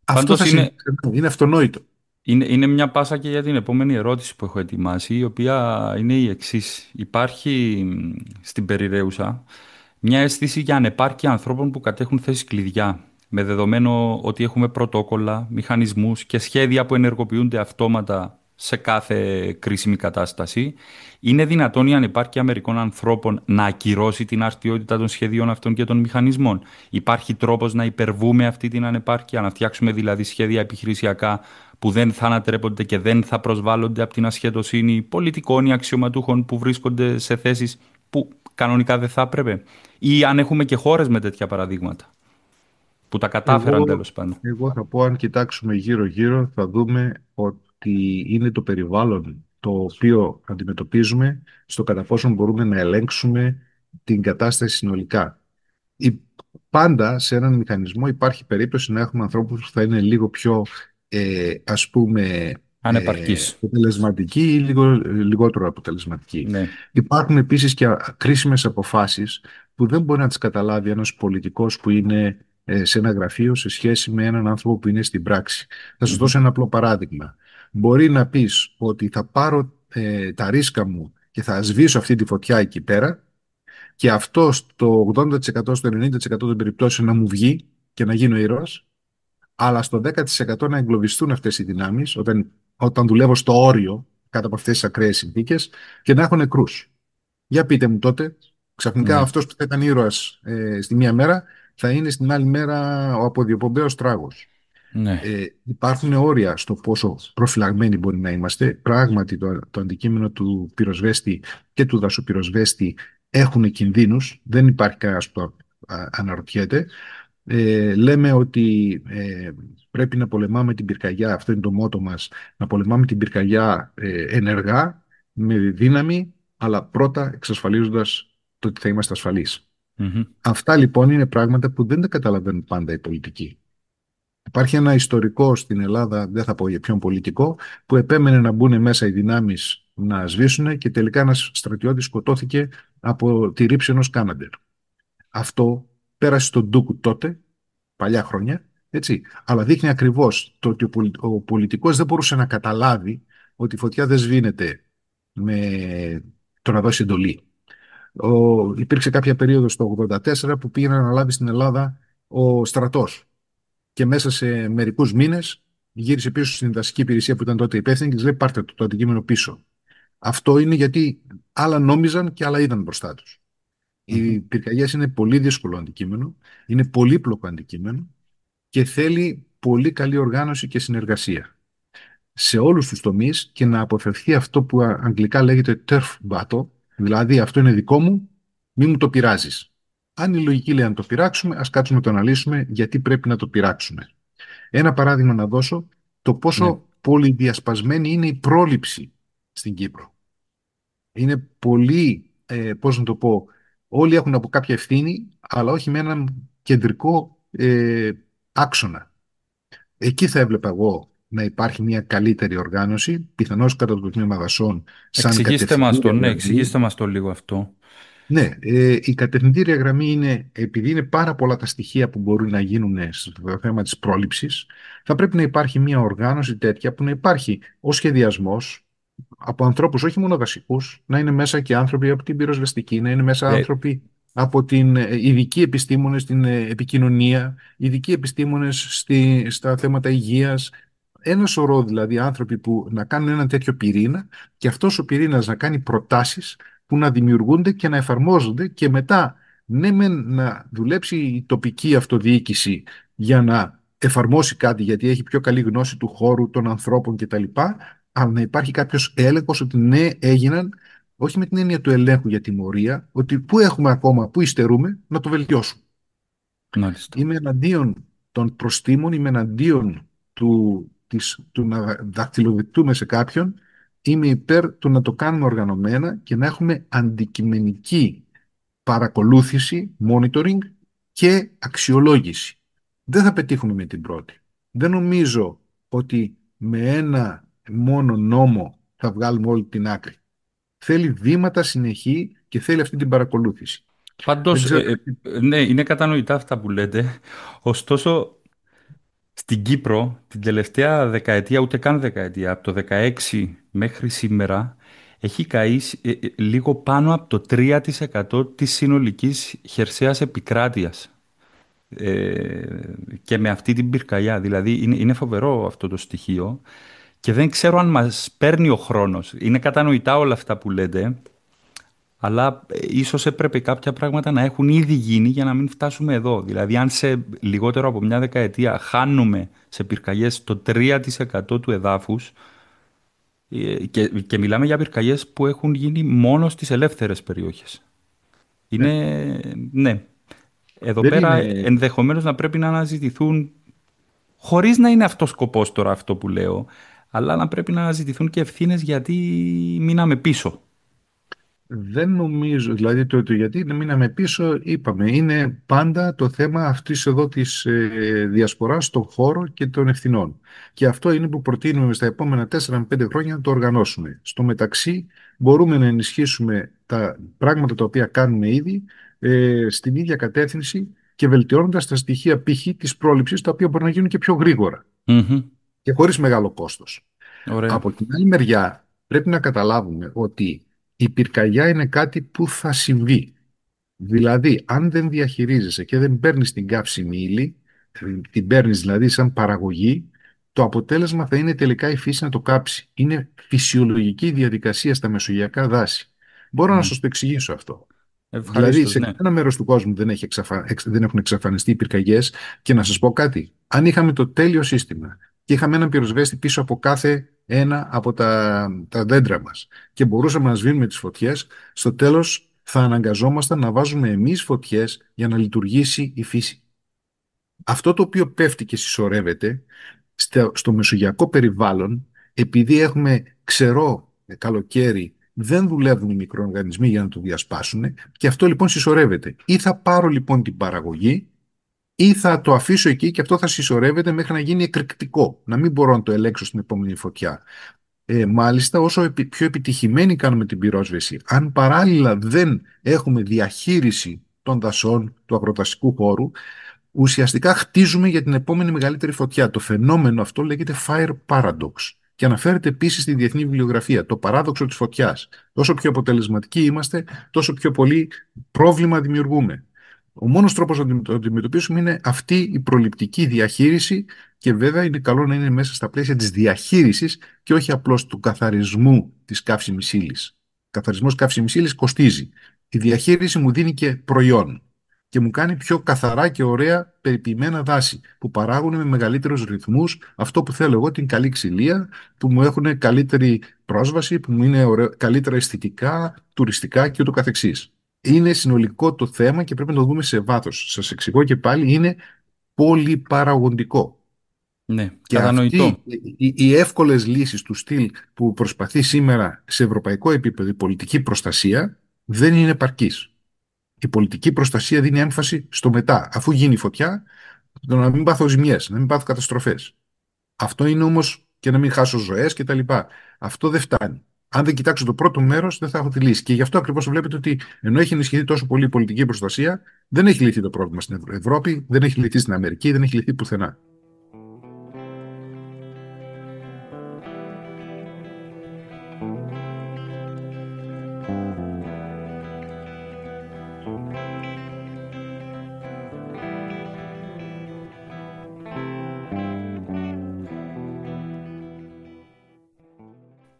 Αυτό Πάντως θα συμβεί, είναι αυτονόητο. είναι μια πάσα και για την επόμενη ερώτηση που έχω ετοιμάσει, η οποία είναι η εξής. Υπάρχει στην περιραίουσα μια αίσθηση για ανεπάρκεια ανθρώπων που κατέχουν θέσεις κλειδιά, με δεδομένο ότι έχουμε πρωτόκολλα, μηχανισμούς και σχέδια που ενεργοποιούνται αυτόματα σε κάθε κρίσιμη κατάσταση. Είναι δυνατόν η ανεπάρκεια μερικών ανθρώπων να ακυρώσει την αρτιότητα των σχεδίων αυτών και των μηχανισμών? Υπάρχει τρόπος να υπερβούμε αυτή την ανεπάρκεια, να φτιάξουμε δηλαδή σχέδια επιχειρησιακά που δεν θα ανατρέπονται και δεν θα προσβάλλονται από την ασχετοσύνη πολιτικών ή αξιωματούχων που βρίσκονται σε θέσεις που κανονικά δεν θα έπρεπε? Ή αν έχουμε και χώρες με τέτοια παραδείγματα που τα κατάφεραν Εγώ, τέλος πάντων. εγώ θα πω, αν κοιτάξουμε γύρω-γύρω, θα δούμε ότι είναι το περιβάλλον το οποίο αντιμετωπίζουμε στο κατά πόσο μπορούμε να ελέγξουμε την κατάσταση συνολικά. Η- Πάντα σε έναν μηχανισμό υπάρχει περίπτωση να έχουμε ανθρώπους που θα είναι λίγο πιο ας πούμε Ανεπαρκής. αποτελεσματικοί ή λιγότερο αποτελεσματικοί. Ναι. Υπάρχουν επίσης και κρίσιμες αποφάσεις που δεν μπορεί να τις καταλάβει ένας πολιτικός που είναι σε ένα γραφείο σε σχέση με έναν άνθρωπο που είναι στην πράξη. Θα σας Μμμ. δώσω ένα απλό παράδειγμα. Μπορεί να πεις ότι θα πάρω τα ρίσκα μου και θα σβήσω αυτή τη φωτιά εκεί πέρα, και αυτό στο 80%, στο 90% των περιπτώσεων να μου βγει και να γίνω ήρωας, αλλά στο 10% να εγκλωβιστούν αυτές οι δυνάμεις όταν δουλεύω στο όριο κάτω από αυτές τις ακραίες συνθήκες και να έχω νεκρούς. Για πείτε μου τότε, ξαφνικά Ναι. αυτός που θα ήταν ήρωας στη μία μέρα θα είναι στην άλλη μέρα ο αποδιοπομπαίος τράγος. Ναι. Υπάρχουν όρια στο πόσο προφυλαγμένοι μπορεί να είμαστε. Πράγματι, το αντικείμενο του πυροσβέστη και του δασοπυροσβέστη έχουν κινδύνους. Δεν υπάρχει κανένας που το αναρωτιέται. Λέμε ότι πρέπει να πολεμάμε την πυρκαγιά, αυτό είναι το μότο μας, να πολεμάμε την πυρκαγιά ενεργά, με δύναμη, αλλά πρώτα εξασφαλίζοντας το ότι θα είμαστε ασφαλείς. Μμμ. Αυτά λοιπόν είναι πράγματα που δεν τα καταλαβαίνουν πάντα οι πολιτικοί. Υπάρχει ένα ιστορικό στην Ελλάδα, δεν θα πω για ποιον πολιτικό, που επέμενε να μπουν μέσα οι δυνάμεις να σβήσουν και τελικά ένας στρατιώτης σκοτώθηκε από τη ρήψη ενός Κάναντερ. Αυτό πέρασε στον Ντούκου τότε, παλιά χρόνια, έτσι. Αλλά δείχνει ακριβώς το ότι ο πολιτικός δεν μπορούσε να καταλάβει ότι η φωτιά δεν σβήνεται με το να δώσει εντολή. Υπήρξε κάποια περίοδος το 1984 που πήγε να αναλάβει στην Ελλάδα ο στρατός και μέσα σε μερικούς μήνες γύρισε πίσω στην δασική υπηρεσία που ήταν τότε υπεύθυνη και της λέει πάρτε το αντικείμενο πίσω. Αυτό είναι γιατί άλλα νόμιζαν και άλλα είδαν μπροστά τους. Μμμ. Οι πυρκαγιές είναι πολύ δύσκολο αντικείμενο, είναι πολύπλοκο αντικείμενο και θέλει πολύ καλή οργάνωση και συνεργασία σε όλους τους τομείς και να αποφευθεί αυτό που αγγλικά λέγεται turf battle, δηλαδή αυτό είναι δικό μου, μη μου το πειράζεις. Αν η λογική λέει να το πειράξουμε, ας κάτσουμε να το αναλύσουμε γιατί πρέπει να το πειράξουμε. Ένα παράδειγμα να δώσω, το Ναι. πόσο πολυδιασπασμένη είναι η πρόληψη στην Κύπρο. Είναι πολύ, πώς να το πω, όλοι έχουν από κάποια ευθύνη, αλλά όχι με έναν κεντρικό άξονα. Εκεί θα έβλεπα εγώ να υπάρχει μια καλύτερη οργάνωση, πιθανώς κατά το τμήμα δασών, σαν Εξηγήστε μας το, κατευθυντήρια ναι, γραμμή. εξηγήστε μας το λίγο αυτό. Ναι, η κατευθυντήρια γραμμή είναι, επειδή είναι πάρα πολλά τα στοιχεία που μπορούν να γίνουν στο θέμα της πρόληψης, θα πρέπει να υπάρχει μια οργάνωση τέτοια που να υπάρχει ο σχεδιασμός από ανθρώπους όχι μόνο δασικούς, να είναι μέσα και άνθρωποι από την πυροσβεστική, να είναι μέσα Ε, άνθρωποι από την ειδικοί επιστήμονες στην επικοινωνία, ειδικοί επιστήμονες στα θέματα υγείας, ένα σωρό δηλαδή άνθρωποι που να κάνουν έναν τέτοιο πυρήνα και αυτός ο πυρήνας να κάνει προτάσεις που να δημιουργούνται και να εφαρμόζονται και μετά ναι μεν να δουλέψει η τοπική αυτοδιοίκηση για να εφαρμόσει κάτι γιατί έχει πιο καλή γνώση του χώρου, των ανθρώπων κτλ. Αλλά να υπάρχει κάποιος έλεγχος ότι ναι έγιναν, όχι με την έννοια του ελέγχου για τιμωρία, ότι πού έχουμε ακόμα, πού υστερούμε, να το βελτιώσουμε. μάλιστα. Είμαι εναντίον των προστίμων, είμαι εναντίον του να δακτυλοδεικτούμε σε κάποιον. Είμαι υπέρ του να το κάνουμε οργανωμένα και να έχουμε αντικειμενική παρακολούθηση, monitoring και αξιολόγηση. Δεν θα πετύχουμε με την πρώτη. Δεν νομίζω ότι με ένα μόνο νόμο θα βγάλουμε όλη την άκρη. Θέλει βήματα συνεχή και θέλει αυτή την παρακολούθηση. Δεν Πάντως, ξέρω. ναι, είναι κατανοητά αυτά που λέτε. Ωστόσο, στην Κύπρο, την τελευταία δεκαετία, ούτε καν δεκαετία, από το 16 μέχρι σήμερα, έχει καεί λίγο πάνω από το 3% της συνολικής χερσαίας επικράτειας. Ε, και με αυτή την πυρκαγιά. Δηλαδή, είναι φοβερό αυτό το στοιχείο και δεν ξέρω αν μας παίρνει ο χρόνος. Είναι κατανοητά όλα αυτά που λέτε, αλλά ίσως έπρεπε κάποια πράγματα να έχουν ήδη γίνει για να μην φτάσουμε εδώ. Δηλαδή, αν σε λιγότερο από μια δεκαετία χάνουμε σε πυρκαγιές το 3% του εδάφους, και μιλάμε για πυρκαγιές που έχουν γίνει μόνο στις ελεύθερες περιοχές. Ναι, Ναι, εδώ δεν πέρα είναι. ενδεχομένως να πρέπει να αναζητηθούν, χωρίς να είναι αυτός σκοπός τώρα αυτό που λέω, αλλά να πρέπει να αναζητηθούν και ευθύνες γιατί μείναμε πίσω. Δεν νομίζω, δηλαδή το γιατί να μείναμε πίσω, είπαμε, είναι πάντα το θέμα αυτής εδώ της διασποράς στον χώρο και των ευθυνών. Και αυτό είναι που προτείνουμε στα επόμενα 4 με 5 χρόνια να το οργανώσουμε. Στο μεταξύ μπορούμε να ενισχύσουμε τα πράγματα τα οποία κάνουμε ήδη στην ίδια κατεύθυνση και βελτιώνοντας τα στοιχεία π.χ. της πρόληψης, τα οποία μπορεί να γίνουν και πιο γρήγορα Μμμ. και χωρίς μεγάλο κόστος. Ωραία. Από την άλλη μεριά, πρέπει να καταλάβουμε ότι η πυρκαγιά είναι κάτι που θα συμβεί. Δηλαδή, αν δεν διαχειρίζεσαι και δεν παίρνεις την καύσιμη ύλη, την παίρνεις δηλαδή σαν παραγωγή, το αποτέλεσμα θα είναι τελικά η φύση να το κάψει. Είναι φυσιολογική διαδικασία στα μεσογειακά δάση. Μπορώ να Μ. σας το εξηγήσω αυτό. Δηλαδή, Ευχαρίστως, σε ναι. κανένα μέρος του κόσμου δεν έχουν εξαφανιστεί οι πυρκαγιές. Και να σας πω κάτι. Αν είχαμε το τέλειο σύστημα και είχαμε έναν πυροσβέστη πίσω από κάθε ένα από τα δέντρα μας και μπορούσαμε να σβήνουμε τις φωτιές, στο τέλος θα αναγκαζόμασταν να βάζουμε εμείς φωτιές για να λειτουργήσει η φύση. Αυτό το οποίο πέφτει και συσσωρεύεται στο μεσογειακό περιβάλλον, επειδή έχουμε ξερό καλοκαίρι, δεν δουλεύουν οι μικροοργανισμοί για να το διασπάσουν και αυτό λοιπόν συσσωρεύεται. Ή θα πάρω λοιπόν την παραγωγή ή θα το αφήσω εκεί και αυτό θα συσσωρεύεται μέχρι να γίνει εκρηκτικό, να μην μπορώ να το ελέγξω στην επόμενη φωτιά. Μάλιστα, όσο πιο επιτυχημένη κάνουμε την πυρόσβεση, αν παράλληλα δεν έχουμε διαχείριση των δασών, του αγροτασικού χώρου, ουσιαστικά χτίζουμε για την επόμενη μεγαλύτερη φωτιά. Το φαινόμενο αυτό λέγεται fire paradox και αναφέρεται επίσης στη διεθνή βιβλιογραφία, το παράδοξο της φωτιάς. Όσο πιο αποτελεσματικοί είμαστε, τόσο πιο πολύ πρόβλημα δημιουργούμε. Ο μόνος τρόπος να το αντιμετωπίσουμε είναι αυτή η προληπτική διαχείριση και βέβαια είναι καλό να είναι μέσα στα πλαίσια της διαχείρισης και όχι απλώς του καθαρισμού της καύσιμης ύλης. Ο καθαρισμός καύσιμης ύλης κοστίζει. Η διαχείριση μου δίνει και προϊόν και μου κάνει πιο καθαρά και ωραία περιποιημένα δάση που παράγουν με μεγαλύτερους ρυθμούς αυτό που θέλω εγώ, την καλή ξυλία, που μου έχουν καλύτερη πρόσβαση, που μου είναι καλύτερα αισθητικά, τουριστικά και ούτω καθεξής. Είναι συνολικό το θέμα και πρέπει να το δούμε σε βάθος. Σας εξηγώ και πάλι, είναι πολυπαραγοντικό. Ναι, Και κατανοητό. οι εύκολες λύσεις του στυλ που προσπαθεί σήμερα σε ευρωπαϊκό επίπεδο η πολιτική προστασία δεν είναι επαρκής. Η πολιτική προστασία δίνει έμφαση στο μετά. Αφού γίνει η φωτιά, το να μην πάθω ζημιές, να μην πάθω καταστροφές. Αυτό είναι όμως και να μην χάσω ζωές κτλ. Αυτό δεν φτάνει. Αν δεν κοιτάξω το πρώτο μέρος, δεν θα έχω τη λύση. Και γι' αυτό ακριβώς βλέπετε ότι ενώ έχει ενισχυθεί τόσο πολύ η πολιτική προστασία, δεν έχει λυθεί το πρόβλημα στην Ευρώπη, δεν έχει λυθεί στην Αμερική, δεν έχει λυθεί πουθενά.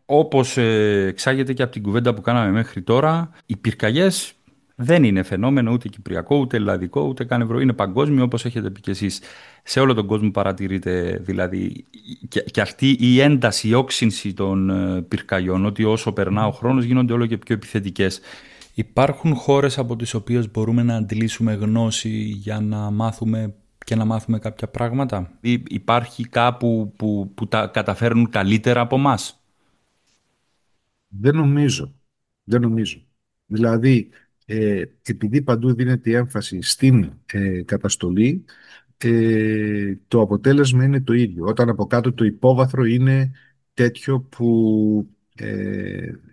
Όπως εξάγεται και από την κουβέντα που κάναμε μέχρι τώρα, οι πυρκαγιές δεν είναι φαινόμενο ούτε κυπριακό, ούτε ελλαδικό, ούτε καν ευρώ. Είναι παγκόσμιο, όπως έχετε πει και εσείς. Σε όλο τον κόσμο παρατηρείται δηλαδή και αυτή η ένταση, η όξυνση των πυρκαγιών, ότι όσο περνά ο χρόνος γίνονται όλο και πιο επιθετικές. Υπάρχουν χώρες από τις οποίες μπορούμε να αντλήσουμε γνώση για να μάθουμε και να μάθουμε κάποια πράγματα. Υπάρχει κάπου που τα καταφέρνουν καλύτερα από μας. Δεν νομίζω. Δεν νομίζω. Δηλαδή, επειδή παντού δίνεται η έμφαση στην καταστολή, το αποτέλεσμα είναι το ίδιο. Όταν από κάτω το υπόβαθρο είναι τέτοιο που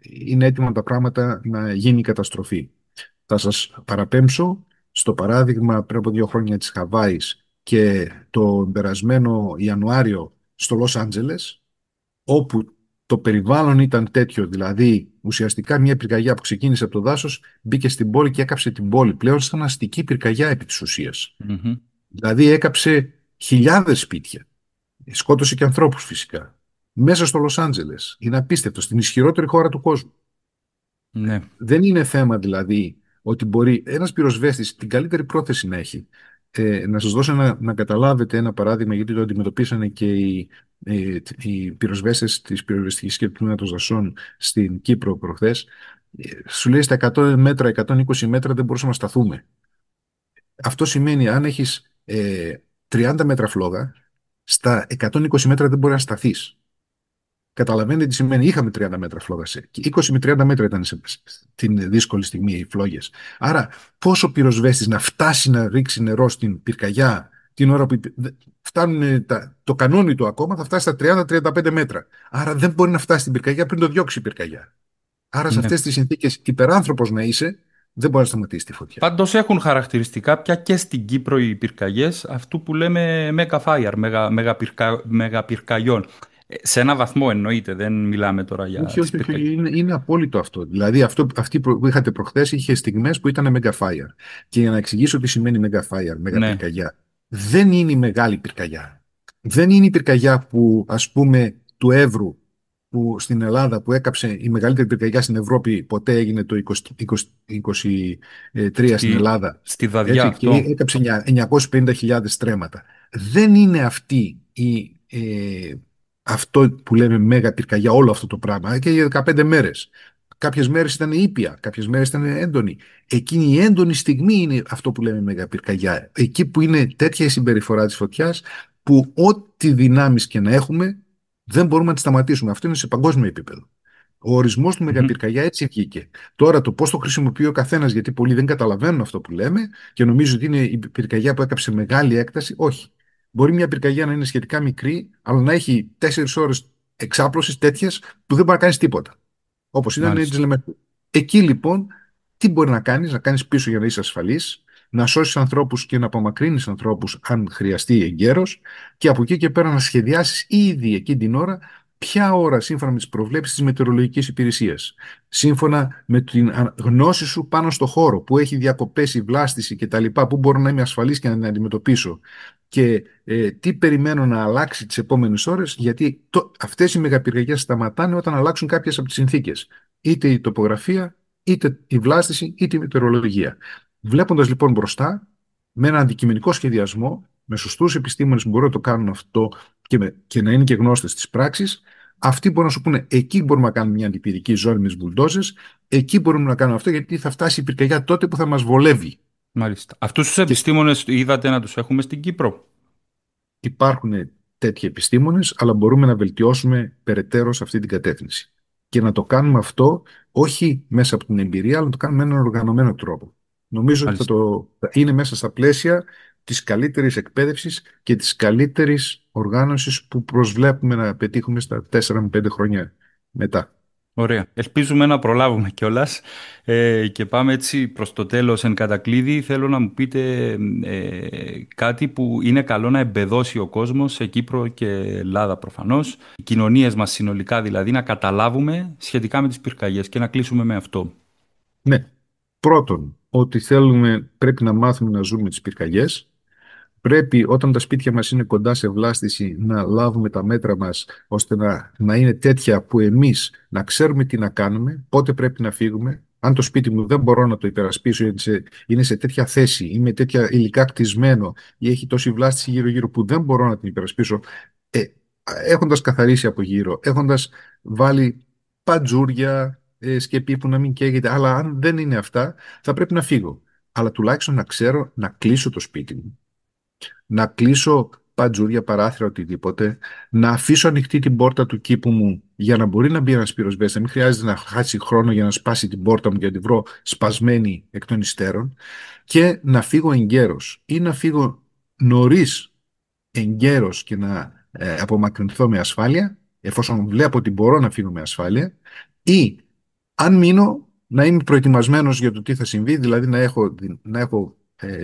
είναι έτοιμα τα πράγματα να γίνει η καταστροφή. Θα σας παραπέμψω στο παράδειγμα πριν από 2 χρόνια της Χαβάης και τον περασμένο Ιανουάριο στο Λος Άντζελες, όπου το περιβάλλον ήταν τέτοιο, δηλαδή ουσιαστικά μια πυρκαγιά που ξεκίνησε από το δάσος μπήκε στην πόλη και έκαψε την πόλη. Πλέον σαν αστική πυρκαγιά επί της ουσίας. Μμμ. Δηλαδή έκαψε χιλιάδες σπίτια. Σκότωσε και ανθρώπους φυσικά. Μέσα στο Λος Άντζελες. Είναι απίστευτο. Στην ισχυρότερη χώρα του κόσμου. Ναι. Δεν είναι θέμα δηλαδή ότι μπορεί ένας πυροσβέστης την καλύτερη πρόθεση να έχει. Να σας δώσω να καταλάβετε ένα παράδειγμα, γιατί το αντιμετωπίσανε και οι πυροσβέστες της πυροσβεστικής και του τμήματος δασών στην Κύπρο προχθές. Σου λέει στα 100 μέτρα, 120 μέτρα δεν μπορούσαμε να σταθούμε. Αυτό σημαίνει αν έχεις 30 μέτρα φλόγα, στα 120 μέτρα δεν μπορεί να σταθείς. Καταλαβαίνετε τι σημαίνει. Είχαμε 30 μέτρα φλόγα. Και 20 με 30 μέτρα ήταν την δύσκολη στιγμή οι φλόγες. Άρα, πόσο πυροσβέστης να φτάσει να ρίξει νερό στην πυρκαγιά την ώρα που φτάνουν το κανόνι του ακόμα, θα φτάσει στα 30-35 μέτρα. Άρα δεν μπορεί να φτάσει στην πυρκαγιά πριν το διώξει η πυρκαγιά. Άρα, σε Ναι. αυτές τις συνθήκες, υπεράνθρωπος να είσαι, δεν μπορεί να σταματήσει τη φωτιά. Πάντως έχουν χαρακτηριστικά πια και στην Κύπρο οι πυρκαγιές αυτού που λέμε mega fire, μεγαπυρκαγιών. Σε ένα βαθμό εννοείται, δεν μιλάμε τώρα για Όχι, τις όχι, πυρκαγιές. όχι. Είναι απόλυτο αυτό. Δηλαδή, αυτή που είχατε προχθές είχε στιγμές που ήταν mega fire. Και για να εξηγήσω τι σημαίνει mega fire, mega Ναι, πυρκαγιά, δεν είναι η μεγάλη πυρκαγιά. Δεν είναι η πυρκαγιά που, ας πούμε, του Εύρου, που στην Ελλάδα, που έκαψε η μεγαλύτερη πυρκαγιά στην Ευρώπη, ποτέ έγινε το 2023 στην στη, Ελλάδα. στη Δαδιά Έτσι, και αυτό. έκαψε 950.000 στρέμματα. Δεν είναι αυτή αυτό που λέμε μέγα πυρκαγιά, όλο αυτό το πράγμα. Και για 15 μέρες. Κάποιες μέρες ήταν ήπια, κάποιες μέρες ήταν έντονη. Εκείνη η έντονη στιγμή είναι αυτό που λέμε μέγα πυρκαγιά. Εκεί που είναι τέτοια η συμπεριφορά της φωτιάς, που ό,τι δυνάμεις και να έχουμε, δεν μπορούμε να τη σταματήσουμε. Αυτό είναι σε παγκόσμιο επίπεδο. Ο ορισμός του Μμμ. μεγαπυρκαγιά έτσι βγήκε. Τώρα το πώς το χρησιμοποιεί ο καθένας, γιατί πολλοί δεν καταλαβαίνουν αυτό που λέμε και νομίζουν ότι είναι η πυρκαγιά που έκαψε μεγάλη έκταση. Όχι. Μπορεί μια πυρκαγιά να είναι σχετικά μικρή, αλλά να έχει 4 ώρες εξάπλωσης τέτοιες που δεν μπορεί να κάνει τίποτα. Όπως ήταν της Μάλιστα. Λεμεσού. Εκεί λοιπόν, τι μπορεί να κάνεις πίσω για να είσαι ασφαλής, να σώσεις ανθρώπους και να απομακρύνεις ανθρώπους αν χρειαστεί εγκαίρος, και από εκεί και πέρα να σχεδιάσεις ήδη εκείνη την ώρα ποια ώρα, σύμφωνα με τις προβλέψεις της μετεωρολογικής υπηρεσίας, σύμφωνα με την γνώση σου πάνω στο χώρο, που έχει διακοπές, η βλάστηση κτλ., που μπορώ να είμαι ασφαλής και να την αντιμετωπίσω, και τι περιμένω να αλλάξει τις επόμενες ώρες, γιατί αυτές οι μεγαπυρκαγιές σταματάνε όταν αλλάξουν κάποιες από τις συνθήκες. Είτε η τοπογραφία, είτε η βλάστηση, είτε η μετεωρολογία. Βλέποντας λοιπόν μπροστά, με ένα αντικειμενικό σχεδιασμό, με σωστούς επιστήμονες που μπορούν να το κάνουν αυτό και να είναι και γνώστες της πράξης, αυτοί μπορούν να σου πούνε: εκεί μπορούμε να κάνουμε μια αντιπυρική ζώνη με τις μπουλντόζες, εκεί μπορούμε να κάνουμε αυτό, γιατί θα φτάσει η πυρκαγιά τότε που θα μας βολεύει. Μάλιστα. Αυτούς τους Και επιστήμονες είδατε να τους έχουμε στην Κύπρο. υπάρχουν τέτοιοι επιστήμονες, αλλά μπορούμε να βελτιώσουμε περαιτέρω σε αυτή την κατεύθυνση. Και να το κάνουμε αυτό όχι μέσα από την εμπειρία, αλλά να το κάνουμε με έναν οργανωμένο τρόπο. Νομίζω ότι θα είναι μέσα στα πλαίσια της καλύτερης εκπαίδευσης και της καλύτερης οργάνωσης που προσβλέπουμε να πετύχουμε στα 4 με 5 χρόνια μετά. Ωραία. Ελπίζουμε να προλάβουμε κιόλας και πάμε έτσι προς το τέλος εν κατακλείδη. Θέλω να μου πείτε κάτι που είναι καλό να εμπεδώσει ο κόσμος σε Κύπρο και Ελλάδα προφανώς. Οι κοινωνίες μας συνολικά δηλαδή να καταλάβουμε σχετικά με τις πυρκαγιές και να κλείσουμε με αυτό. Ναι. Πρώτον, ότι πρέπει να μάθουμε να ζούμε τις πυρκαγιές. Πρέπει όταν τα σπίτια μας είναι κοντά σε βλάστηση να λάβουμε τα μέτρα μας ώστε να είναι τέτοια που εμείς να ξέρουμε τι να κάνουμε, πότε πρέπει να φύγουμε. Αν το σπίτι μου δεν μπορώ να το υπερασπίσω, είναι σε τέτοια θέση ή με τέτοια υλικά κτισμένο ή έχει τόση βλάστηση γύρω-γύρω που δεν μπορώ να την υπερασπίσω, έχοντας καθαρίσει από γύρω, έχοντας βάλει παντζούρια, σκεπή που να μην καίγεται, αλλά αν δεν είναι αυτά, θα πρέπει να φύγω. Αλλά τουλάχιστον να ξέρω να κλείσω το σπίτι μου, να κλείσω παντζούρια, παράθυρα, οτιδήποτε, να αφήσω ανοιχτή την πόρτα του κήπου μου για να μπορεί να μπει ένας πυροσβέστης, να μην χρειάζεται να χάσει χρόνο για να σπάσει την πόρτα μου και να την βρω σπασμένη εκ των υστέρων, και να φύγω εγκαίρος ή να φύγω νωρίς εγκαίρος και να απομακρυνθώ με ασφάλεια, εφόσον βλέπω ότι μπορώ να φύγω με ασφάλεια, ή αν μείνω να είμαι προετοιμασμένος για το τι θα συμβεί, δηλαδή να έχω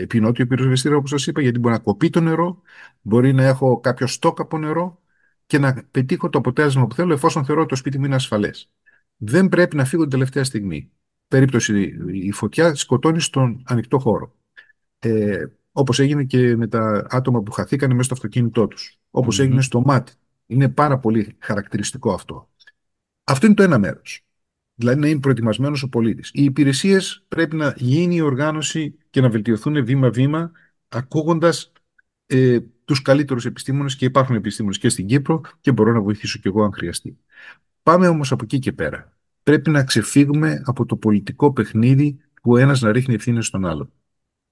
πινότιο πυροσβεστήρα, όπως σας είπα, γιατί μπορεί να κοπεί το νερό, μπορεί να έχω κάποιο στόκ από νερό και να πετύχω το αποτέλεσμα που θέλω, εφόσον θεωρώ ότι το σπίτι μου είναι ασφαλές. Δεν πρέπει να φύγω την τελευταία στιγμή. Περίπτωση η φωτιά σκοτώνει στον ανοιχτό χώρο. Όπως έγινε και με τα άτομα που χαθήκανε μέσα στο αυτοκίνητό τους. Όπως έγινε στο μάτι. Είναι πάρα πολύ χαρακτηριστικό αυτό. Αυτό είναι το ένα μέρος. Δηλαδή να είναι προετοιμασμένος ο πολίτης. Οι υπηρεσίες πρέπει να γίνει η οργάνωση και να βελτιωθούν βήμα-βήμα, ακούγοντας τους καλύτερους επιστήμονες, και υπάρχουν επιστήμονες και στην Κύπρο και μπορώ να βοηθήσω κι εγώ αν χρειαστεί. Πάμε όμως από εκεί και πέρα. Πρέπει να ξεφύγουμε από το πολιτικό παιχνίδι που ένας να ρίχνει ευθύνες στον άλλον.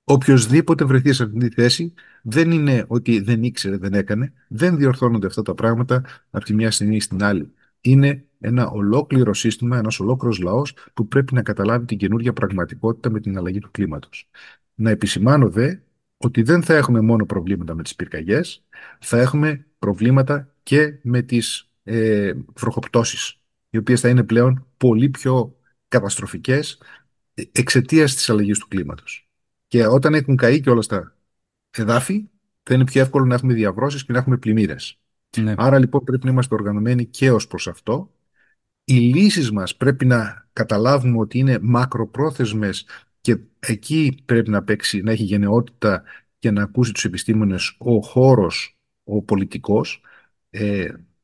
Οποιοςδήποτε βρεθεί σε αυτή τη θέση, δεν είναι ότι δεν ήξερε, δεν έκανε, δεν διορθώνονται αυτά τα πράγματα από τη μια στιγμή στην άλλη. Είναι ένα ολόκληρο σύστημα, ένας ολόκληρος λαός που πρέπει να καταλάβει την καινούργια πραγματικότητα με την αλλαγή του κλίματος. Να επισημάνω δε ότι δεν θα έχουμε μόνο προβλήματα με τις πυρκαγιές, θα έχουμε προβλήματα και με τις βροχοπτώσεις, οι οποίες θα είναι πλέον πολύ πιο καταστροφικές εξαιτίας της αλλαγής του κλίματος. Και όταν έχουν καεί και όλα στα εδάφη, θα είναι πιο εύκολο να έχουμε διαβρώσεις και να έχουμε πλημμύρες. Ναι. Άρα λοιπόν πρέπει να είμαστε οργανωμένοι και ως προς αυτό. Οι λύσεις μας πρέπει να καταλάβουμε ότι είναι μακροπρόθεσμες και εκεί πρέπει να έχει γενναιότητα και να ακούσει τους επιστήμονες ο χώρος, ο πολιτικός.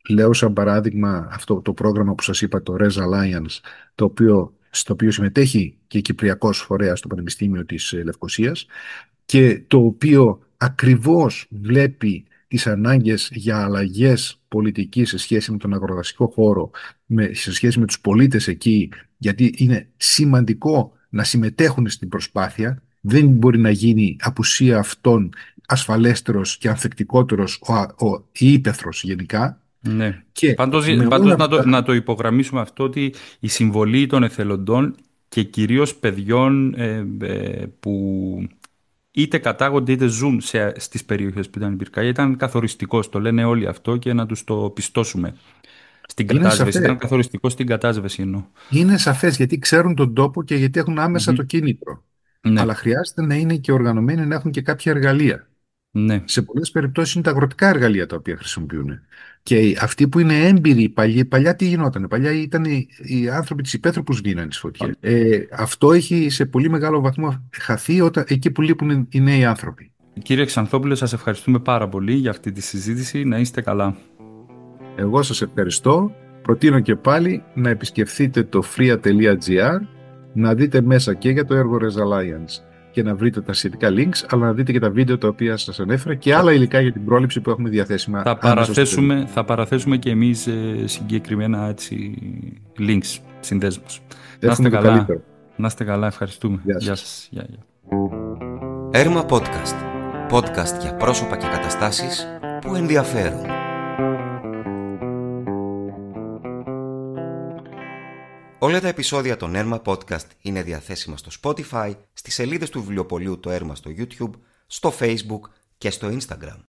Λέω σαν παράδειγμα αυτό το πρόγραμμα που σας είπα, το Res Alliance, στο οποίο συμμετέχει και η Κυπριακός Φορέας στο Πανεπιστήμιο της Λευκωσίας και το οποίο ακριβώς βλέπει τις ανάγκες για αλλαγές πολιτικής σε σχέση με τον αγροδασικό χώρο, σε σχέση με τους πολίτες εκεί, γιατί είναι σημαντικό να συμμετέχουν στην προσπάθεια. Δεν μπορεί να γίνει απουσία αυτών ασφαλέστερος και ανθεκτικότερος η ύπαιθρος γενικά. Ναι. Και πάντως να το υπογραμμίσουμε αυτό, ότι η συμβολή των εθελοντών και κυρίως παιδιών που είτε κατάγονται είτε ζουν στις περιοχές που ήταν η πυρκαγιά ήταν καθοριστικός. Το λένε όλοι αυτό και να τους το πιστώσουμε. Στην κατάσβεση. Ήταν καθοριστικό στην κατάσβεση εννοώ. Είναι σαφές, γιατί ξέρουν τον τόπο και γιατί έχουν άμεσα το κίνητρο. Ναι. Αλλά χρειάζεται να είναι και οργανωμένοι, να έχουν και κάποια εργαλεία. Ναι. Σε πολλές περιπτώσεις είναι τα αγροτικά εργαλεία τα οποία χρησιμοποιούν. Και αυτοί που είναι έμπειροι, παλιά τι γινόταν? Παλιά ήταν οι άνθρωποι της υπαίθρου που σβήναν τις φωτιές. Αυτό έχει σε πολύ μεγάλο βαθμό χαθεί εκεί που λείπουν οι νέοι άνθρωποι. Κύριε Ξανθόπουλε, σας ευχαριστούμε πάρα πολύ για αυτή τη συζήτηση. Να είστε καλά. Εγώ σας ευχαριστώ. Προτείνω και πάλι να επισκεφθείτε το fria.gr, να δείτε μέσα και για το έργο Res Alliance και να βρείτε τα σχετικά links, αλλά να δείτε και τα βίντεο τα οποία σας ανέφερα και άλλα υλικά για την πρόληψη που έχουμε διαθέσιμα. Θα παραθέσουμε και εμείς συγκεκριμένα links, συνδέσμους. Να είστε καλά, ευχαριστούμε. Γεια σας. Έρμα Podcast. Podcast για πρόσωπα και καταστάσεις που ενδιαφέρουν. Όλα τα επεισόδια των Έρμα Podcast είναι διαθέσιμα στο Spotify, στις σελίδες του βιβλιοπωλείου το Έρμα στο YouTube, στο Facebook και στο Instagram.